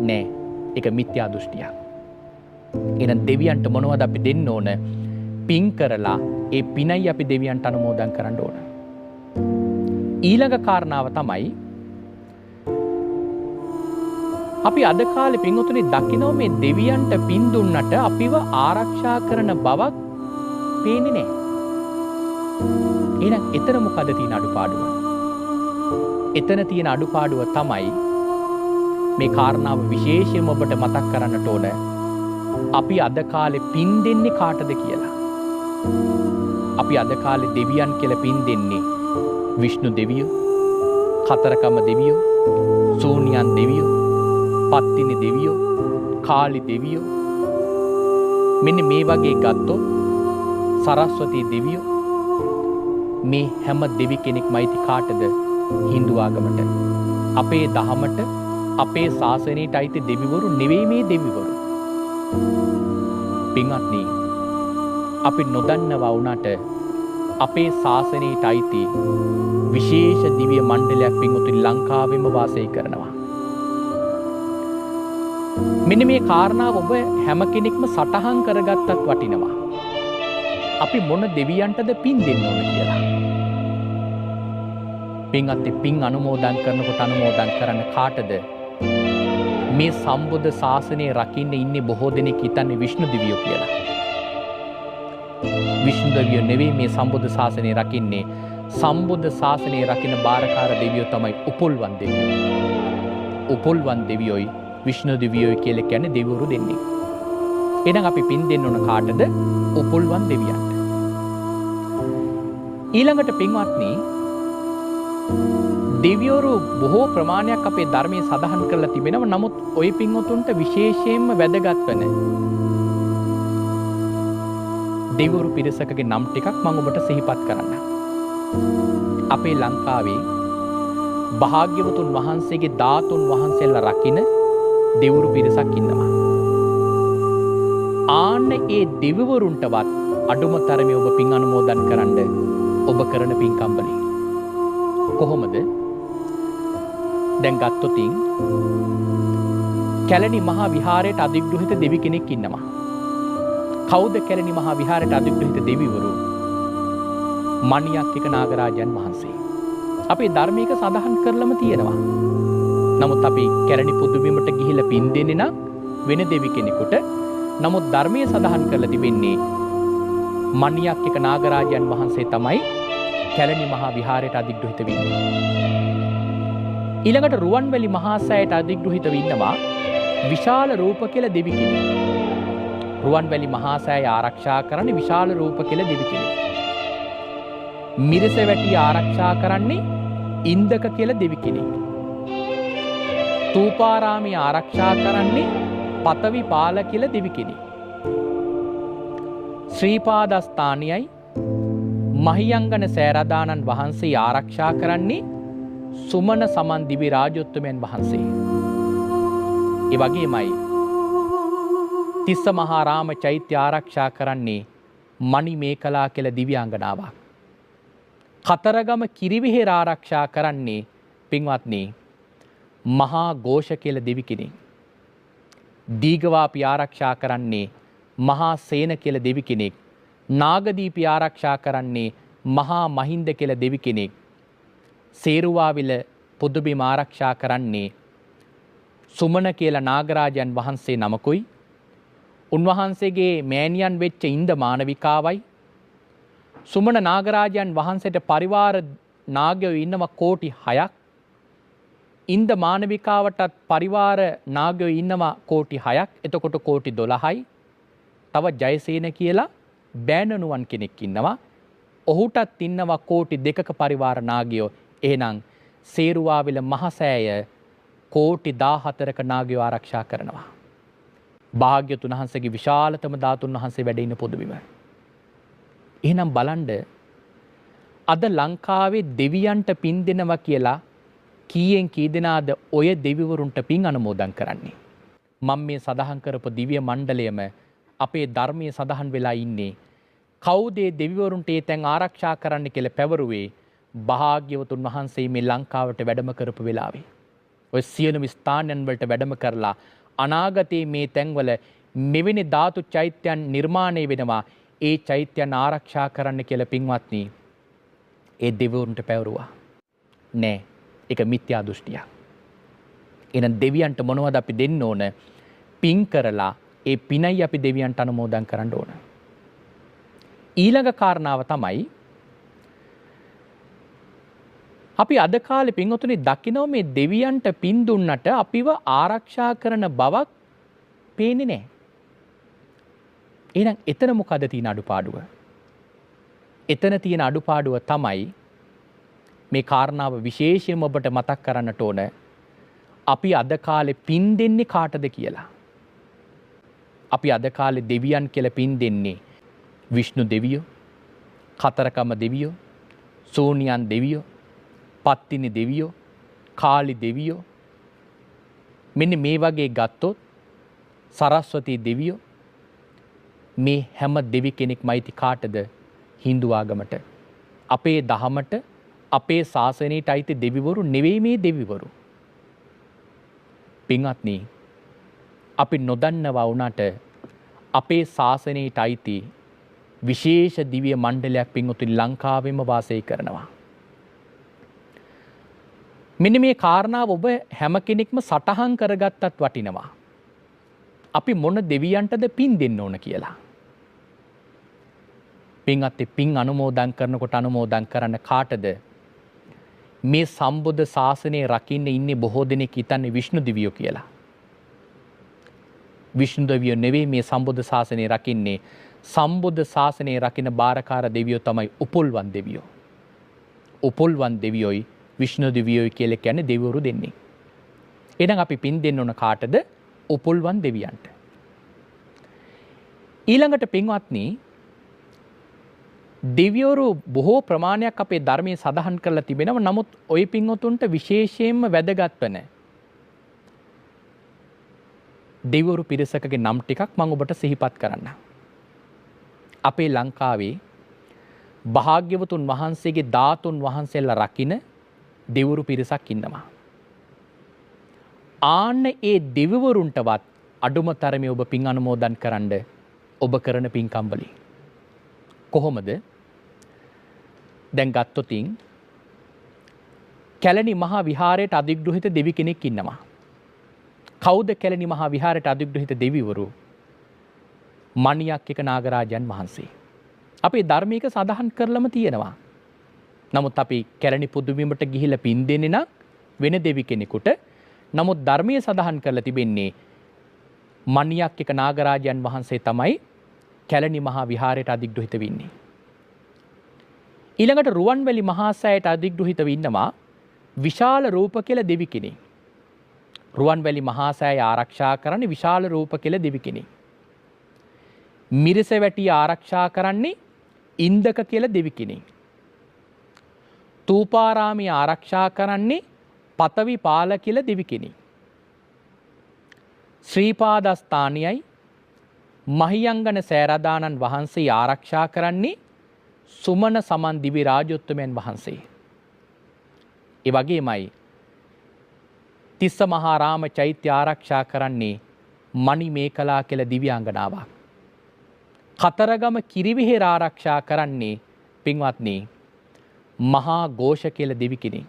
නෑ. ඒක මිත්‍යා දෘෂ්ටියක්. එහෙනම් දෙවියන්ට මොනවද අපි දෙන්න ඕන? පින් කරලා ඒ පිනයි අපි දෙවියන්ට අනුමෝදන් කරන්න ඕන. ඊළඟ කාරණාව තමයි අපි අද කාලේ පින්වතුනි දකිනවා මේ දෙවියන්ට පින් දුන්නට අපිව ආරක්ෂා කරන බවක් පේන්නේ නැහැ. එහෙනම් එතන මොකද තියෙන අඩුපාඩුව? එතන තියෙන අඩුපාඩුව තමයි මේ කාරණාව විශේෂයෙන්ම ඔබට මතක් කරන්නට ඕන. අපි අද කාලේ පින් දෙන්නේ කාටද කියලා. අපි අද කාලේ දෙවියන් කියලා පින් දෙන්නේ විෂ්ණු දෙවියෝ, කතරගම දෙවියෝ, සූනියන් දෙවියෝ, පත්තිනි දෙවියෝ, කාලි දෙවියෝ. මෙන්න මේ වගේ ගත්තොත් සරස්වතී දෙවියෝ මේ හැම දෙවි කෙනෙක්ම අයිති කාටද? හින්දු ආගමට. අපේ දහමට, අපේ ශාසනයට අයිති දෙවිවරු නෙවෙයි මේ දෙවිවරු. පින්වත්නි, අපි නොදන්නවා වුණාට අපේ ශාසනයට අයිති විශේෂ දිව්‍ය මණ්ඩලයක් පින්වතුනි ලංකාවෙම වාසය කරනවා. මෙන්න මේ කාරණාව ඔබ හැම කෙනෙක්ම සටහන් කරගත්තත් වටිනවා. අපි මොන දෙවියන්ටද පින් දෙන්න ඕන කියලා. පින්වත්නි, පින් අනුමෝදන් කරනකොට අනුමෝදන් කරන්න කාටද? මේ සම්බුද්ධ ශාසනය රකින්න ඉන්නේ බොහෝ දෙනෙක් හිතන්නේ විෂ්ණු දෙවියෝ කියලා. විෂ්ණු දෙවියෝ නෙවෙයි මේ සම්බුද්ධ ශාසනය රකින්නේ. සම්බුද්ධ ශාසනය රකින්න බාරකාර දෙවියෝ තමයි උපුල්වන් දෙවියෝ. උපුල්වන් දෙවියෝයි විෂ්ණු දෙවියෝයි කියලා කියන්නේ දෙවිවරු දෙන්නේ. එහෙනම් අපි පින් දෙන්න ඕන කාටද? උපුල්වන් දෙවියන්ට. ඊළඟට පින්වත්නි, දෙවිවරු බොහෝ ප්‍රමාණයක් අපේ ධර්මයේ සඳහන් කරලා තිබෙනවා. නමුත් ওই පින්වතුන්ට විශේෂයෙන්ම වැදගත් වෙන දෙවිවරු පිරිසකගේ නම් ටිකක් මම ඔබට සිහිපත් කරන්න. අපේ ලංකාවේ භාග්‍යවතුන් වහන්සේගේ ධාතුන් වහන්සේලා රකින්න දෙවිවරු පිරිසක් ඉන්නවා. ආන්න ඒ දෙවිවරුන්ටවත් අඩුම තරමේ ඔබ පින් අනුමෝදන් කරන්න ඔබ කරන පින්කම් වලින්. කොහොමද? දැන් ගත්තොතින් කැලණි මහා විහාරයට අධිග්‍රහිත දෙවි කෙනෙක් ඉන්නවා. කවුද කැලණි මහා විහාරයට අධිග්‍රහිත දෙවිවරු? මණියක්කික නාගරාජයන් වහන්සේ. අපේ ධර්මයක සඳහන් කරලම තියෙනවා. නමුත් අපි කැලණි පුදුබිමට ගිහිල්ලා පින් දෙන්නේ නම් වෙන දෙවි කෙනෙකුට. නමුත් ධර්මයේ සඳහන් කරලා තිබෙන්නේ මණියක්කික නාගරාජයන් වහන්සේ තමයි කැලණි මහා විහාරයට අධිග්‍රහිත වෙන්නේ. ඊළඟට රුවන්වැලි මහා සෑයට අධිග්‍රහිත වෙන්නවා විශාල රූප කියලා දෙවි කෙනෙක්. රුවන්වැලි මහා සෑය ආරක්ෂා කරන්නේ විශාල රූප කියලා දෙවි කෙනෙක්. මිරිසවැටි ආරක්ෂා කරන්නේ ඉන්දක කියලා දෙවි කෙනෙක්. තූපාරාමයේ ආරක්ෂා කරන්නේ පතවි පාල කියලා දෙවි කෙනෙක්. ශ්‍රීපාදස්ථානයයි මහියංගන සෑරදානන් වහන්සේ ආරක්ෂා කරන්නේ සුමන සමන් දිවි රාජෝත්තමයන් වහන්සේ. ඒ වගේමයි තිස්ස මහා රාම චෛත්‍ය ආරක්ෂා කරන්නේ මණි මේකලා කියලා දිව්‍යාංගනාවක්. කතරගම කිරිවිහෙර ආරක්ෂා කරන්නේ පින්වත්නි මහා ഘോഷ කියලා දෙවි කෙනෙක්. දීඝවාපි ආරක්ෂා කරන්නේ මහා සේන කියලා දෙවි කෙනෙක්. නාගදීපි ආරක්ෂා කරන්නේ මහා මහින්ද කියලා දෙවි කෙනෙක්. සේරුවාවිල පුදුබිම ආරක්ෂා කරන්නේ සුමන කියලා නාගරාජයන් වහන්සේ නමකුයි. උන්වහන්සේගේ මෑණියන් වෙච්ච ඉන්ද මානවිකාවයි. සුමන නාගරාජයන් වහන්සේට පරිවාර නාගයෝ ඉන්නවා කෝටි 6ක්. ඉන්ද මානවිකාවටත් පරිවාර නාගයෝ ඉන්නවා කෝටි 6ක්. එතකොට කෝටි 12යි. තව ජයසේන කියලා බෑනනුවන් කෙනෙක් ඉන්නවා. ඔහුටත් ඉන්නවා කෝටි 2ක පරිවාර නාගයෝ. එහෙනම් සේරුවාවිල මහසෑය කෝටි 14ක නාගයෝ ආරක්ෂා කරනවා. භාග්‍යතුන් වහන්සේගේ විශාලතම ධාතුන් වහන්සේ වැඩ ඉන්න පොදුබිම. එහෙනම් බලන්න අද ලංකාවේ දෙවියන්ට පින් දෙනවා කියලා කීයෙන් කී දෙනාද ඔය දෙවිවරුන්ට පින් අනුමෝදන් කරන්නේ? මම මේ සඳහන් කරපු දිව්‍ය මණ්ඩලයම අපේ ධර්මයේ සඳහන් වෙලා ඉන්නේ කවුද දෙවිවරුන්ට ඒ තැන් ආරක්ෂා කරන්න කියලා පැවරුවේ භාග්‍යවතුන් වහන්සේ මේ ලංකාවට වැඩම කරපු වෙලාවේ. ඔය සියලුම ස්ථානයන් වලට වැඩම කරලා අනාගතයේ මේ තැන්වල මෙවැනි ධාතු චෛත්‍යයන් නිර්මාණය වෙනවා. ඒ චෛත්‍යයන් ආරක්ෂා කරන්න කියලා පින්වත්නි ඒ දෙවිවරුන්ට පැවරුවා. නෑ, ඒක මිත්‍යා දෘෂ්ටියක්. එහෙනම් දෙවියන්ට මොනවද අපි දෙන්න ඕන? පින් කරලා ඒ පිනයි අපි දෙවියන්ට අනුමෝදන් කරන්න ඕන. ඊළඟ කාරණාව තමයි අපි අද කාලේ පින්වතුනි දකිනවා මේ දෙවියන්ට පින් දුන්නට අපිව ආරක්ෂා කරන බවක් පේන්නේ නැහැ. එහෙනම් එතන මොකද තියෙන අඩුපාඩුව? එතන තියෙන අඩුපාඩුව තමයි මේ කාරණාව විශේෂයෙන්ම ඔබට මතක් කරන්නට ඕන. අපි අද කාලේ පින් දෙන්නේ කාටද කියලා. අපි අද කාලේ දෙවියන් කියලා පින් දෙන්නේ විෂ්ණු දෙවියෝ, කතරකම දෙවියෝ, සෝනියන් දෙවියෝ, පත්තිනි දෙවියෝ, කාලි දෙවියෝ. මෙන්න මේ වගේ ගත්තොත් සරස්වතී දෙවියෝ මේ හැම දෙවි කෙනෙක්ම අයිති කාටද? හින්දු ආගමට. අපේ දහමට, අපේ ශාසනයට අයිති දෙවිවරු නෙවෙයි මේ දෙවිවරු. පින්වත්නි, අපි නොදන්නවා වුණාට අපේ ශාසනයට අයිති විශේෂ දිව්‍ය මණ්ඩලයක් පින්වතුනි ලංකාවෙම වාසය කරනවා. මෙන්න මේ කාරණාව ඔබ හැම කෙනෙක්ම සටහන් කරගත්තත් වටිනවා. අපි මොන දෙවියන්ටද පින් දෙන්න ඕන කියලා. පින්වත්නි, පින් අනුමෝදන් කරනකොට අනුමෝදන් කරන්න කාටද? මේ සම්බුද්ධ ශාසනය රකින්න ඉන්නේ බොහෝ දෙනෙක් හිතන්නේ විෂ්ණු දෙවියෝ කියලා. විෂ්ණු දෙවියෝ නෙවෙයි මේ සම්බුද්ධ ශාසනය රකින්නේ. සම්බුද්ධ ශාසනය රකින්න බාරකාර දෙවියෝ තමයි උපුල්වන් දෙවියෝ. උපුල්වන් දෙවියෝයි විෂ්ණු දෙවියෝයි කියලා කියන්නේ දෙවිවරු දෙන්නේ. එහෙනම් අපි පින් දෙන්න ඕන කාටද? උපුල්වන් දෙවියන්ට. ඊළඟට පින්වත්නි, දෙවිවරු බොහෝ ප්‍රමාණයක් අපේ ධර්මයේ සඳහන් කරලා තිබෙනවා. නමුත් ওই පින්වතුන්ට විශේෂයෙන්ම වැදගත් වෙන දෙවිවරු පිරිසකගේ නම් ටිකක් මම ඔබට සිහිපත් කරන්නම්. අපේ ලංකාවේ භාග්‍යවතුන් වහන්සේගේ ධාතුන් වහන්සේලා රකින්න දෙවිවරු පිරිසක් ඉන්නවා. ආන්න ඒ දෙවිවරුන්ටවත් අඩුම තරමේ ඔබ පින් අනුමෝදන් කරන්න ඔබ කරන පින්කම් වලින්. කොහොමද? දැන් ගත්තොතින් කැලණි මහා විහාරයට අධිග්‍රහිත දෙවි කෙනෙක් ඉන්නවා. කවුද කැලණි මහා විහාරයට අධිග්‍රහිත දෙවිවරු? මණියක් එක නාගරාජන් වහන්සේ. අපේ ධර්මයක සඳහන් කරලම තියෙනවා. නමුත් අපි කැලණි පුදුබිමට ගිහිල්ලා පින් දෙන්නේ නම් වෙන දෙවි කෙනෙකුට. නමුත් ධර්මයේ සඳහන් කරලා තිබෙන්නේ මණියක් එක නාගරාජන් වහන්සේ තමයි කැලණි මහා විහාරයට අධිග්‍රහිත වෙන්නේ. ඊළඟට රුවන්වැලි මහා සෑයට අධිග්‍රහිත වෙන්නවා විශාල රූප කියලා දෙවි කෙනෙක්. රුවන්වැලි මහා සෑය ආරක්ෂා කරන්නේ විශාල රූප කියලා දෙවි කෙනෙක්. මිරිසවැටිය ආරක්ෂා කරන්නේ ඉන්දක කියලා දෙවි කෙනෙක්. තූපාරාමයේ ආරක්ෂා කරන්නේ පතවි පාල කියලා දෙවි කෙනෙක්. ශ්‍රීපාදස්ථානයයි මහියංගන සෑරදානන් වහන්සේ ආරක්ෂා කරන්නේ සුමන සමන් දිවි රාජෝත්තමයන් වහන්සේ. ඒ වගේමයි තිස්ස මහා රාම චෛත්‍ය ආරක්ෂා කරන්නේ මණි මේකලා කියලා දිව්‍යාංගනාවක්. කතරගම කිරිවිහෙර ආරක්ෂා කරන්නේ පින්වත්නි මහා ഘോഷ කියලා දෙවි කෙනෙක්.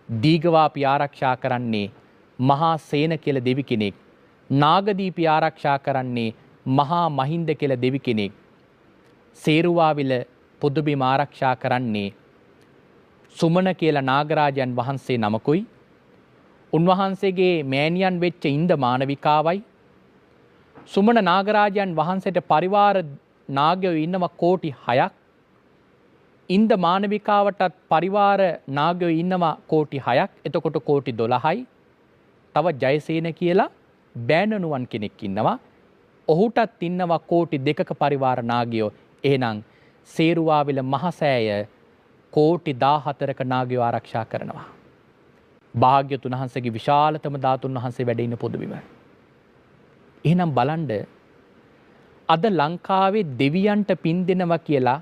දීඝවාපි ආරක්ෂා කරන්නේ මහා සේන කියලා දෙවි කෙනෙක්. නාගදීපි ආරක්ෂා කරන්නේ මහා මහින්ද කියලා දෙවි කෙනෙක්. සේරුවාවිල පුදුබිම ආරක්ෂා කරන්නේ සුමන කියලා නාගරාජන් වහන්සේ නමකුයි. උන්වහන්සේගේ මෑණියන් වෙච්ච ඉන්ද මානවිකාවයි. සුමන නාගරාජන් වහන්සේට පරිවාර නාගයෝ ඉන්නවා කෝටි 6ක්. ඉන්ද මානවිකාවටත් පරිවාර නාගයෝ ඉන්නවා කෝටි 6ක්. එතකොට කෝටි 12යි. තව ජයසේන කියලා බෑනනුවන් කෙනෙක් ඉන්නවා. ඔහුටත් ඉන්නවා කෝටි 2ක පරිවාර නාගයෝ. එහෙනම් සේරුවාවිල මහසෑය කෝටි 14ක නාගයෝ ආරක්ෂා කරනවා. භාග්‍යතුන් වහන්සේගේ විශාලතම ධාතුන් වහන්සේ වැඩ ඉන්න පොදුබිම. එහෙනම් බලන්න අද ලංකාවේ දෙවියන්ට පින් දෙනවා කියලා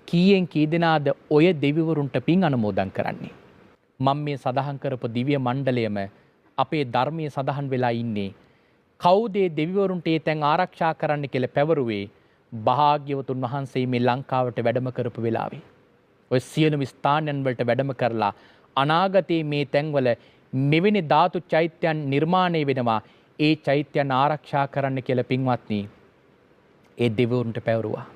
කීයෙන් කී දෙනාද ඔය දෙවිවරුන්ට පින් අනුමෝදන් කරන්නේ? මම මේ සඳහන් කරපු දිව්‍ය මණ්ඩලයම අපේ ධර්මයේ සඳහන් වෙලා ඉන්නේ. කවුද ඒ දෙවිවරුන්ට ඒ තැන් ආරක්ෂා කරන්න කියලා පැවරුවේ භාග්‍යවතුන් වහන්සේ මේ ලංකාවට වැඩම කරපු වෙලාවේ. ඔය සියලුම ස්ථානයන් වලට වැඩම කරලා අනාගතයේ මේ තැන්වල මෙවැනි ධාතු චෛත්‍යයන් නිර්මාණය වෙනවා. ඒ චෛත්‍යයන් ආරක්ෂා කරන්න කියලා පින්වත්නි ඒ දෙවිවරුන්ට පැවරුවා.